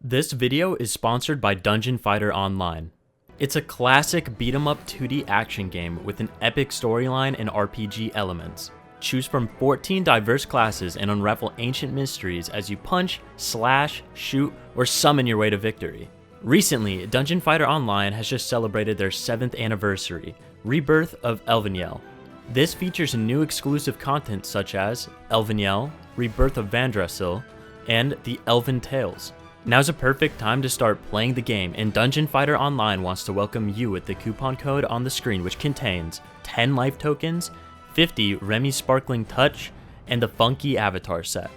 This video is sponsored by Dungeon Fighter Online. It's a classic beat-em-up 2D action game with an epic storyline and RPG elements. Choose from 14 diverse classes and unravel ancient mysteries as you punch, slash, shoot, or summon your way to victory. Recently, Dungeon Fighter Online has just celebrated their 7th anniversary, Rebirth of Elveniel. This features new exclusive content such as Elveniel, Rebirth of Vandrasil, and the Elven Tales. Now's a perfect time to start playing the game, and Dungeon Fighter Online wants to welcome you with the coupon code on the screen, which contains 10 life tokens, 50 Remy Sparkling Touch, and the Funky Avatar set.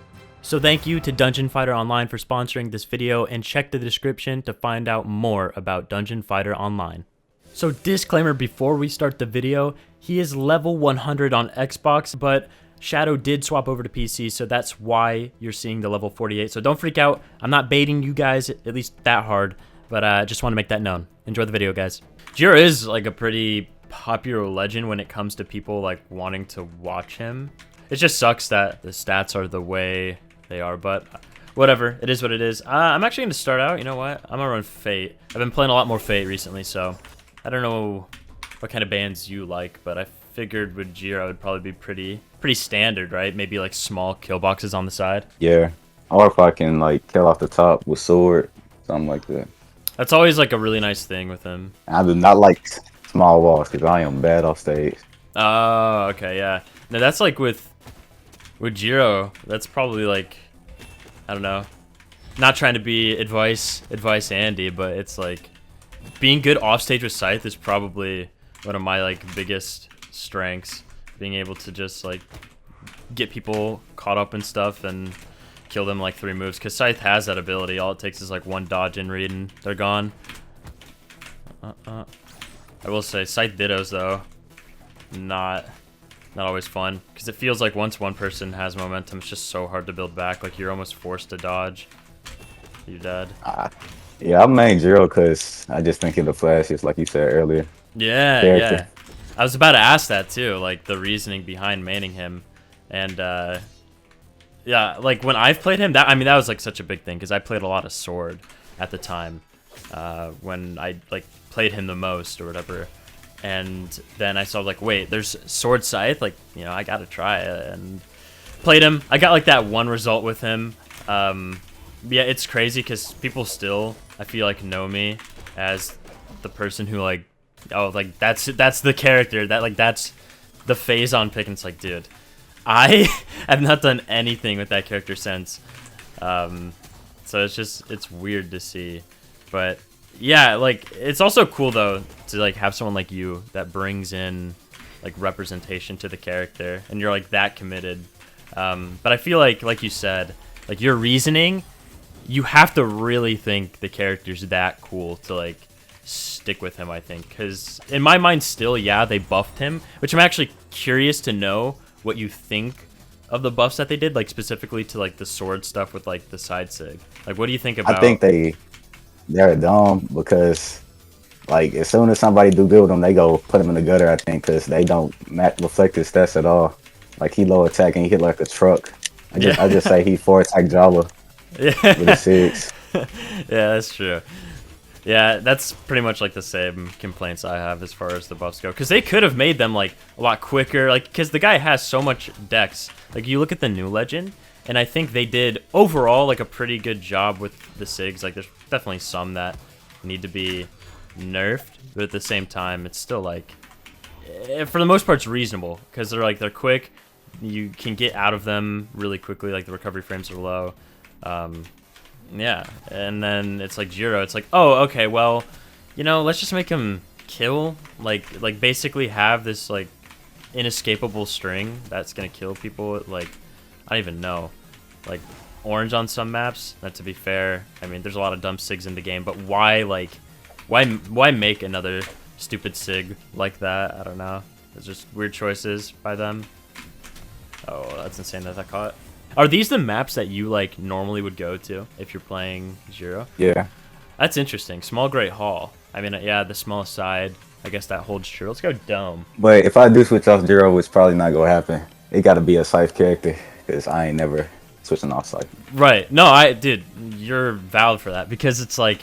So thank you to Dungeon Fighter Online for sponsoring this video, and check the description to find out more about Dungeon Fighter Online. So disclaimer before we start the video, he is level 100 on Xbox, but Shadow did swap over to PC, so that's why you're seeing the level 48. So don't freak out. I'm not baiting you guys, at least that hard, but I just want to make that known. Enjoy the video, guys. Jiro is like a pretty popular legend when it comes to people like wanting to watch him. It just sucks that the stats are the way they are, but whatever. It is what it is. I'm actually going to start out. You know what? I'm going to run Fate. I've been playing a lot more Fate recently, so I don't know what kind of bands you like, but I figured with Jiro it would probably be pretty standard, right? Maybe like small kill boxes on the side. Yeah, or if I can like kill off the top with sword, something like that. That's always like a really nice thing with him. I do not like small walls because I am bad off stage. Oh, okay, yeah. No, that's like with Jiro. That's probably like, I don't know. Not trying to be advice Andy, but it's like being good off stage with scythe is probably one of my like biggest strengths. Being able to just like get people caught up and stuff and kill them like 3 moves, because scythe has that ability. All it takes is like 1 dodge and read and they're gone. I will say scythe dittos though, not always fun, because it feels like once one person has momentum, it's just so hard to build back. Like you're almost forced to dodge. You're dead. Yeah, I main Jiro because I just think of the flashes, like you said earlier. Yeah, Character. yeah. I was about to ask that too, like the reasoning behind maining him, and yeah, like when I've played him, that was like such a big thing because I played a lot of sword at the time when I like played him the most or whatever, and then I saw like, wait, there's sword scythe, like, you know, I gotta try it, and played him. I got like that 1 result with him. Yeah, it's crazy because people still, I feel like, know me as the person who like, oh, like that's the character that like that's the Phazon pick, and it's like, dude, I have not done anything with that character since. So it's weird to see, but yeah, like it's also cool though to like have someone like you that brings in like representation to the character, and you're like that committed. But I feel like you said, like your reasoning, you have to really think the character's that cool to like stick with him, I think, because in my mind still, yeah, they buffed him, which I'm actually curious to know what you think of the buffs that they did, like specifically to like the sword stuff with like the side sig. Like, what do you think about? I think they're dumb because like as soon as somebody do good with them, they go put him in the gutter, I think, because they don't reflect his stats at all. Like he low attack and he hit like a truck. I just say he 4 attack Java with a 6. Yeah, that's true. Yeah, that's pretty much like the same complaints I have as far as the buffs go. Because they could have made them like a lot quicker. Like, because the guy has so much dex. Like, you look at the new legend, and I think they did overall like a pretty good job with the sigs. Like, there's definitely some that need to be nerfed, but at the same time, it's still like, for the most part, it's reasonable. Because they're quick. You can get out of them really quickly. Like, the recovery frames are low. Yeah, and then it's like Jiro, it's like, oh, okay, well, you know, let's just make him kill, like basically have this like inescapable string that's gonna kill people. Like, I don't even know, like orange on some maps. That, to be fair, I mean, there's a lot of dumb sigs in the game, but why make another stupid sig like that? I don't know. It's just weird choices by them. Oh, that's insane that caught. Are these the maps that you like normally would go to if you're playing Jiro? Yeah. That's interesting. Small Great Hall. I mean, yeah, the smallest side. I guess that holds true. Let's go Dome. But if I do switch off Jiro, it's probably not gonna happen. It got to be a scythe character because I ain't never switching off scythe. Right. No, dude, you're valid for that because it's like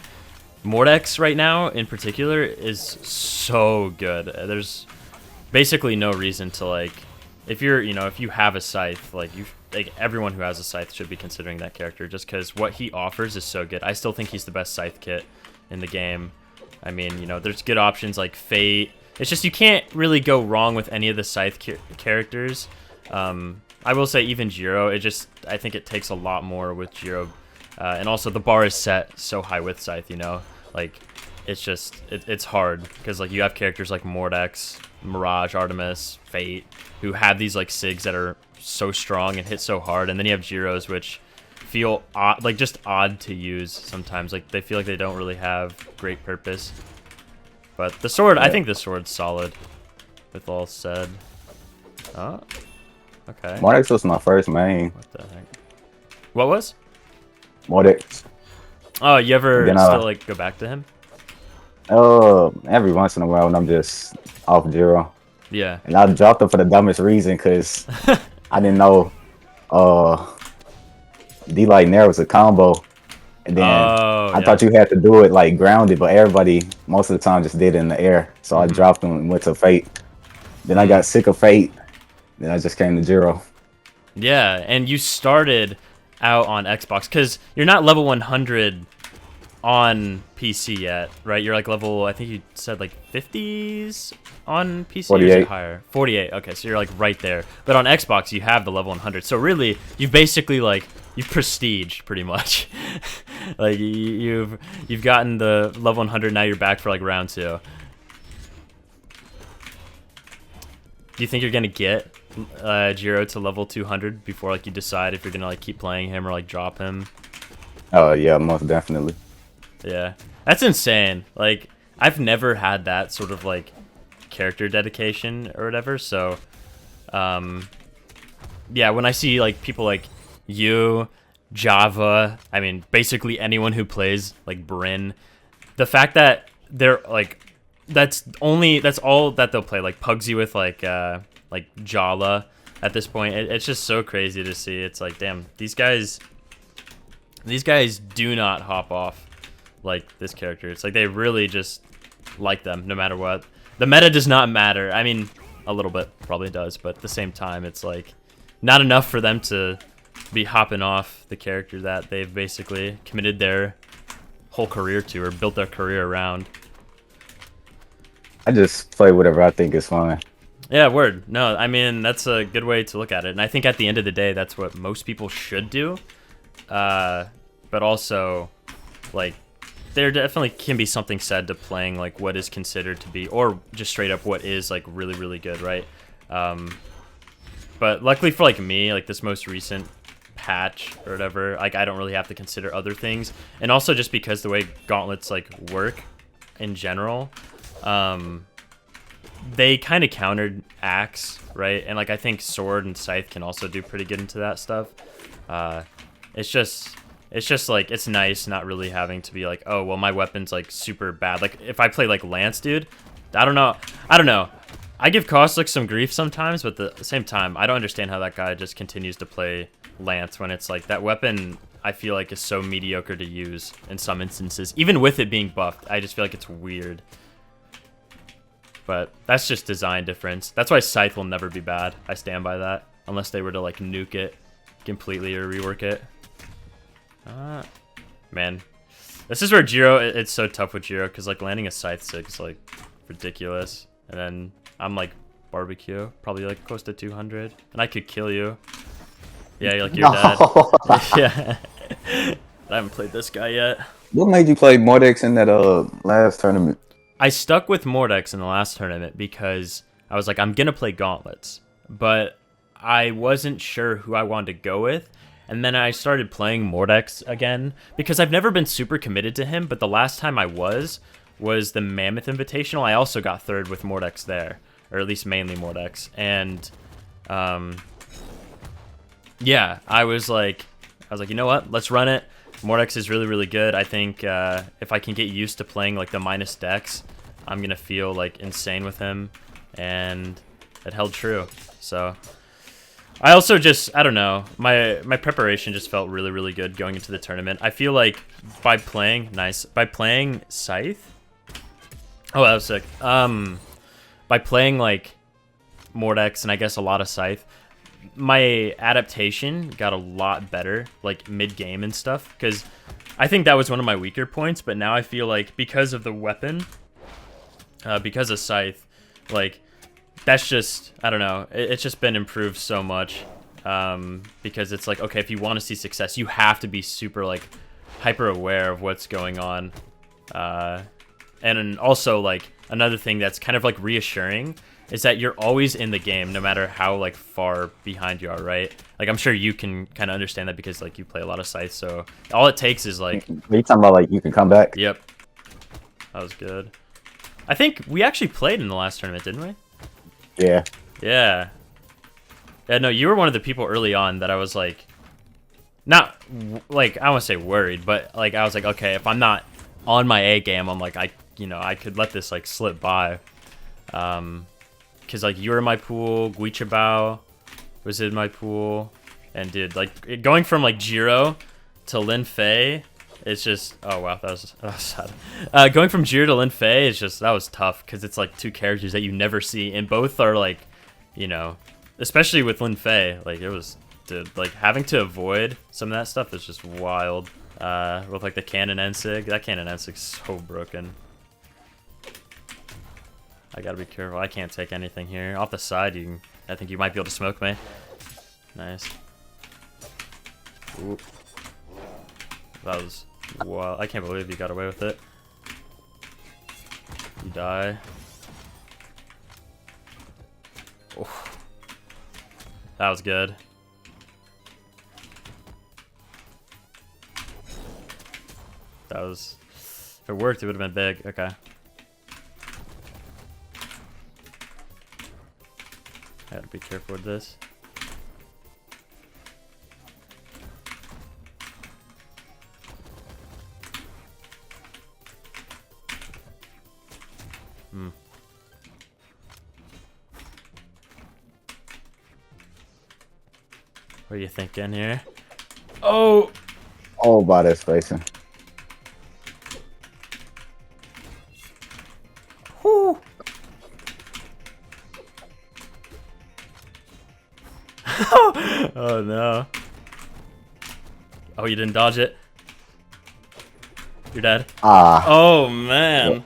Mordex right now in particular is so good. There's basically no reason to like, if you have a scythe, like everyone who has a scythe should be considering that character just because what he offers is so good. I still think he's the best scythe kit in the game. I mean, there's good options like Fate. It's just you can't really go wrong with any of the scythe characters. I will say even Jiro, I think it takes a lot more with Jiro. And also the bar is set so high with scythe, like it's hard because like you have characters like Mordex, Mirage, Artemis, Fate, who have these like sigs that are so strong and hit so hard, and then you have Jiros which feel odd, like just odd to use sometimes. Like they feel like they don't really have great purpose. But the sword, yeah. I think the sword's solid. With all said, oh, okay. Mordex was my first main. What the heck? What was? Mordex. Oh, you ever still like go back to him? Every once in a while when I'm just off Jiro. Yeah. And I dropped him for the dumbest reason because I didn't know D-Light Nair was a combo. And then I thought you had to do it like grounded, but everybody most of the time just did it in the air. So I dropped him and went to Fate. Then I got sick of Fate. Then I just came to Jiro. Yeah, and you started out on Xbox because you're not level 100 on PC yet, right? You're like level, I think you said like 50s on PC. 48. Or is it higher? 48. Okay, so you're like right there. But on Xbox, you have the level 100. So really, you've basically like you've prestiged pretty much. Like you've gotten the level 100. Now you're back for like round 2. Do you think you're gonna get Jiro to level 200 before like you decide if you're gonna like keep playing him or like drop him? Oh yeah, most definitely. Yeah, that's insane. Like I've never had that sort of like character dedication or whatever. So, yeah, when I see like people like you, Java, I mean basically anyone who plays like Bryn, the fact that they're like that's all that they'll play, like Pugsy with like Jala at this point. It's just so crazy to see. It's like, damn, these guys do not hop off like this character. It's like they really just like them no matter what. The meta does not matter. I mean, a little bit probably does, but at the same time, it's like not enough for them to be hopping off the character that they've basically committed their whole career to or built their career around. I just play whatever I think is fun. Yeah, word. No, I mean, that's a good way to look at it. And I think at the end of the day, that's what most people should do. But also, like, there definitely can be something said to playing, like, what is considered to be, or just straight up what is, like, really, really good, right? But luckily for, like, me, like, this most recent patch or whatever, like, I don't really have to consider other things. And also just because the way gauntlets, like, work in general, they kind of countered axe, right? And like I think sword and scythe can also do pretty good into that stuff. It's just like it's nice not really having to be like, oh well, my weapon's like super bad. Like if I play like Lance, dude, I don't know. I give Caustic some grief sometimes, but at the same time, I don't understand how that guy just continues to play Lance when it's like that weapon. I feel like is so mediocre to use in some instances, even with it being buffed. I just feel like it's weird. But that's just design difference. That's why Scythe will never be bad. I stand by that. Unless they were to like nuke it completely or rework it. Man. This is where Jiro, it's so tough with Jiro because like landing a Scythe 6 is like ridiculous. And then I'm like barbecue, probably like close to 200. And I could kill you. Yeah, you're like you're dead. Yeah. I haven't played this guy yet. What made you play Mordex in that last tournament? I stuck with Mordex in the last tournament because I was like, I'm going to play Gauntlets. But I wasn't sure who I wanted to go with. And then I started playing Mordex again because I've never been super committed to him. But the last time I was the Mammoth Invitational. I also got third with Mordex there. Or at least mainly Mordex. And yeah, I was like, you know what? Let's run it. Mordex is really, really good. I think if I can get used to playing like the minus decks, I'm going to feel like insane with him. And it held true. So I also just, I don't know, my preparation just felt really good going into the tournament. I feel like by playing Scythe, oh, that was sick. By playing like Mordex and I guess a lot of Scythe, my adaptation got a lot better, like mid-game and stuff, because I think that was one of my weaker points, but now I feel like because of the weapon, because of Scythe, like, that's just, I don't know, it's just been improved so much, because it's like, okay, if you want to see success, you have to be super, like, hyper aware of what's going on, and also, like, another thing that's kind of, like, reassuring is that you're always in the game, no matter how, like, far behind you are, right? Like, I'm sure you can kind of understand that because, like, you play a lot of Scythe, so all it takes is, like... Are you talking about, like, you can come back? Yep. That was good. I think we actually played in the last tournament, didn't we? Yeah. Yeah. Yeah, no, you were one of the people early on that I was, like... Not, like, I don't want to say worried, but, like, I was like, okay, if I'm not on my A game, I'm like, I could let this, like, slip by. Because, like, you were in my pool, Guichabao was in my pool, and dude, like, going from, like, Jiro to Lin Fei, it's just, oh wow, that was sad. Going from Jiro to Lin Fei is just, that was tough, because it's, like, two characters that you never see, and both are, like, you know, especially with Lin Fei, like, it was, dude, like, having to avoid some of that stuff is just wild. With, like, the cannon N-Sig, that cannon N-Sig's so broken. I gotta be careful. I can't take anything here. Off the side, I think you might be able to smoke me. Nice. Ooh. That was wild. I can't believe you got away with it. You die. Oh. That was good. That was... If it worked, it would have been big. Okay. I gotta be careful with this. What are you thinking here? Oh! Oh, by this facing. Whoo! Oh no. Oh, you didn't dodge it. You're dead. Ah. Oh man.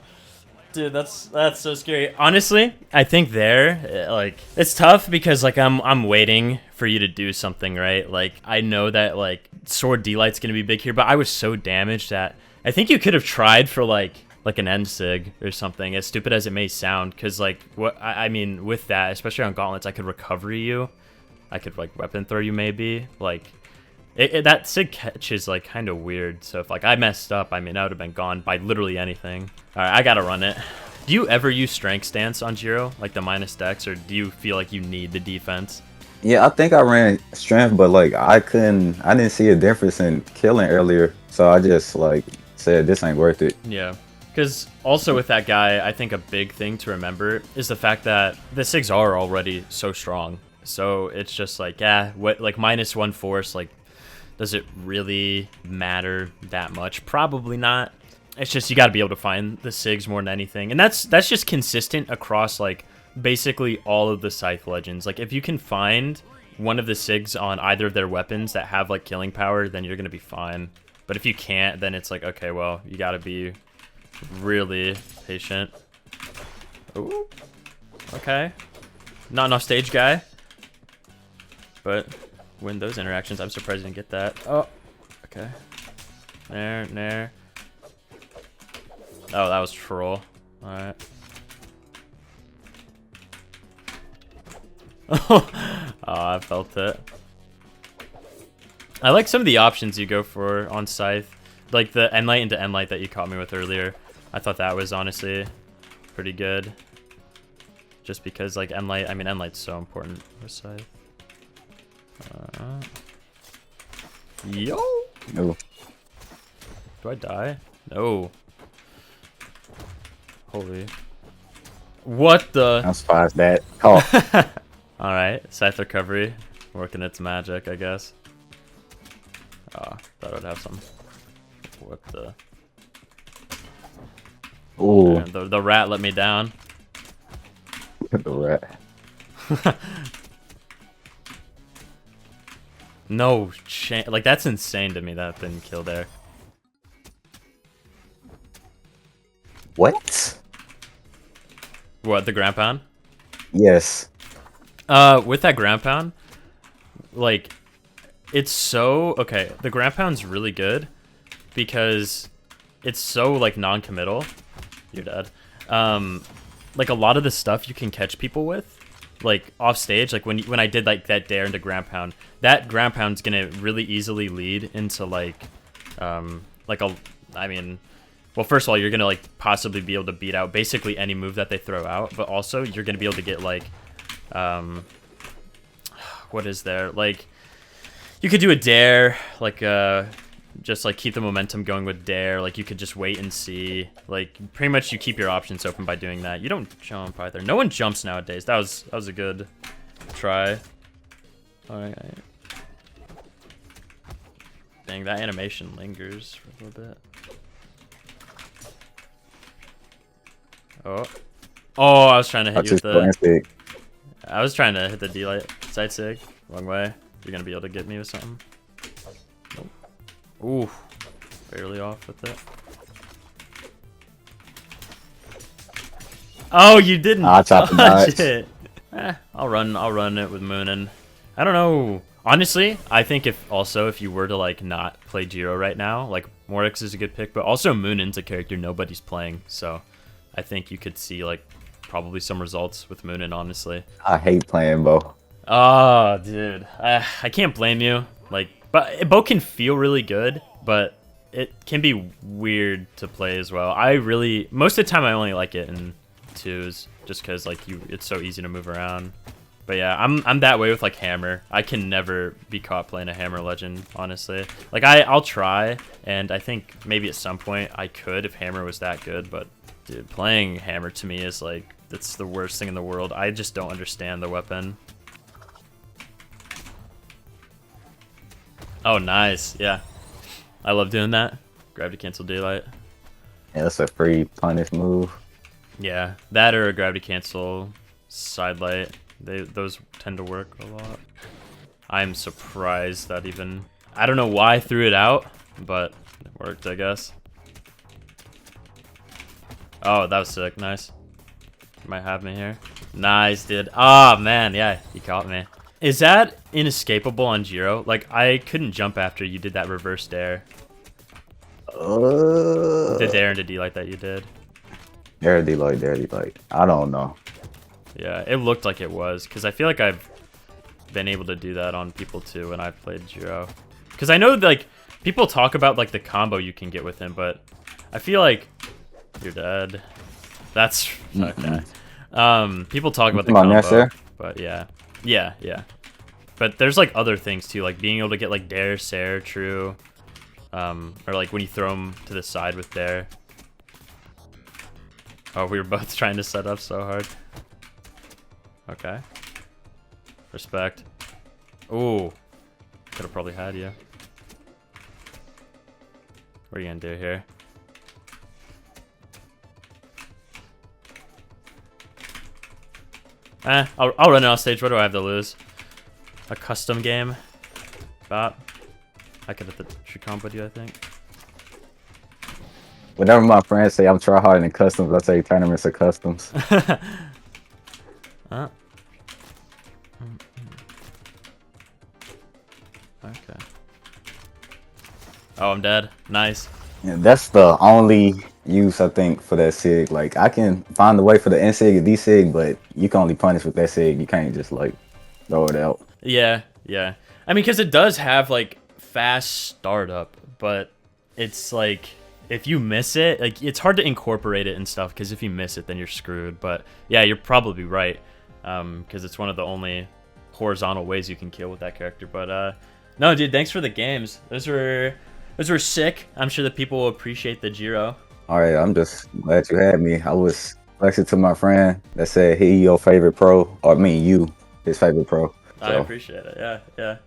Dude, that's so scary. Honestly, I think like, it's tough because, like, I'm waiting for you to do something, right? Like, I know that, like, sword D-light's gonna be big here, but I was so damaged that I think you could have tried for, like an end sig or something, as stupid as it may sound, because, like, what I mean with that, especially on gauntlets, I could recover you. I could, like, weapon throw you maybe. Like, that sig catch is, like, kind of weird. So if, like, I messed up, I mean, I would have been gone by literally anything. All right, I gotta run it. Do you ever use strength stance on Jiro, like the minus dex, or do you feel like you need the defense? Yeah, I think I ran strength, but, like, I didn't see a difference in killing earlier. So I just, like, said this ain't worth it. Yeah. Because also with that guy, I think a big thing to remember is the fact that the sigs are already so strong. So it's just like, yeah, what, like, -1 force, like, does it really matter that much? Probably not. It's just you got to be able to find the sigs more than anything. And that's just consistent across, like, basically all of the Scythe legends. Like, if you can find one of the sigs on either of their weapons that have, like, killing power, then you're going to be fine. But if you can't, then it's like, okay, well, you got to be really patient. Ooh. Okay. Not enough stage guy. But win those interactions. I'm surprised you didn't get that. Oh, okay. There. Oh, that was troll. Alright. Oh, I felt it. I like some of the options you go for on Scythe. Like the Endlight into Endlight that you caught me with earlier. I thought that was honestly pretty good. Just because, like, Endlight, I mean, Endlight's so important with Scythe. Yo! No. Do I die? No. Holy. What the? I'm surprised that. Oh. Alright, Scythe recovery. Working its magic, I guess. Thought I'd have some. What the? Ooh. The rat let me down. The rat. No chance. Like, that's insane to me that didn't kill there. What? What, the ground pound? Yes. With that ground pound, like, it's so... Okay, the ground pound's really good because it's so, like, non-committal. You're dead. Like, a lot of the stuff you can catch people with, like, off stage, like, when I did, like, that dare into ground pound, that ground pound's gonna really easily lead into, like I mean... Well, first of all, you're gonna, like, possibly be able to beat out basically any move that they throw out, but also you're gonna be able to get, like, what is there? Like, you could do a dare, like, just, like, keep the momentum going with dare. Like, you could just wait and see. Like, pretty much you keep your options open by doing that. You don't jump either. No one jumps nowadays. That was a good try. All right. Dang, that animation lingers for a little bit. Oh, I was trying to hit you with the... I was trying to hit the D-light side sig. Wrong way. You're gonna be able to get me with something. Nope. Ooh. Barely off with it. Oh, you didn't dodge it. I'll run it with Moonin. I don't know. Honestly, I think if you were to, like, not play Jiro right now, like, Morix is a good pick, but also Moonin's a character nobody's playing, so I think you could see, like, probably some results with Moonin, honestly. I hate playing Bo. Oh, dude. I can't blame you. Like, but Bo can feel really good, but it can be weird to play as well. Most of the time I only like it in 2s, just because, like, it's so easy to move around. But yeah, I'm that way with, like, Hammer. I can never be caught playing a Hammer Legend, honestly. Like, I'll try, and I think maybe at some point I could if Hammer was that good, but dude, playing Hammer to me is, like, that's the worst thing in the world. I just don't understand the weapon. Oh, nice. Yeah. I love doing that. Grab to cancel daylight. Yeah, that's a free punish move. Yeah, that or a gravity cancel sidelight. Those tend to work a lot. I'm surprised that even... I don't know why I threw it out, but it worked, I guess. Oh, that was sick. Nice. You might have me here. Nice, dude. Oh, man. Yeah, he caught me. Is that inescapable on Jiro? Like, I couldn't jump after you did that reverse dare. The dare into D-light that you did. Dare D-light. I don't know. Yeah, it looked like it was, because I feel like I've been able to do that on people too when I've played Jiro. Because I know, like, people talk about, like, the combo you can get with him, but I feel like you're dead. That's okay. People talk about the combo, but yeah. But there's, like, other things too, like being able to get, like, dare, Sair, true, or like when you throw him to the side with dare. Oh, we were both trying to set up so hard. Okay. Respect. Ooh. Could have probably had you. What are you gonna do here? I'll run it off stage. What do I have to lose? A custom game? Bop. I could have the true combo you, I think. Whenever my friends say I'm try hard in customs, I say tournaments are customs. Okay. Oh, I'm dead. Nice. Yeah, that's the only use, I think, for that sig. Like, I can find a way for the N sig and D sig, but you can only punish with that sig. You can't just, like, throw it out. Yeah. I mean, because it does have, like, fast startup, but it's like, if you miss it, like, it's hard to incorporate it and stuff, because if you miss it, then you're screwed. But yeah, you're probably right, because it's one of the only horizontal ways you can kill with that character. But no, dude, thanks for the games. Those were sick. I'm sure that people will appreciate the Jiro. All right, I'm just glad you had me. I was flexing to my friend that said he your favorite pro, or me, you, his favorite pro. I So appreciate it. Yeah, yeah.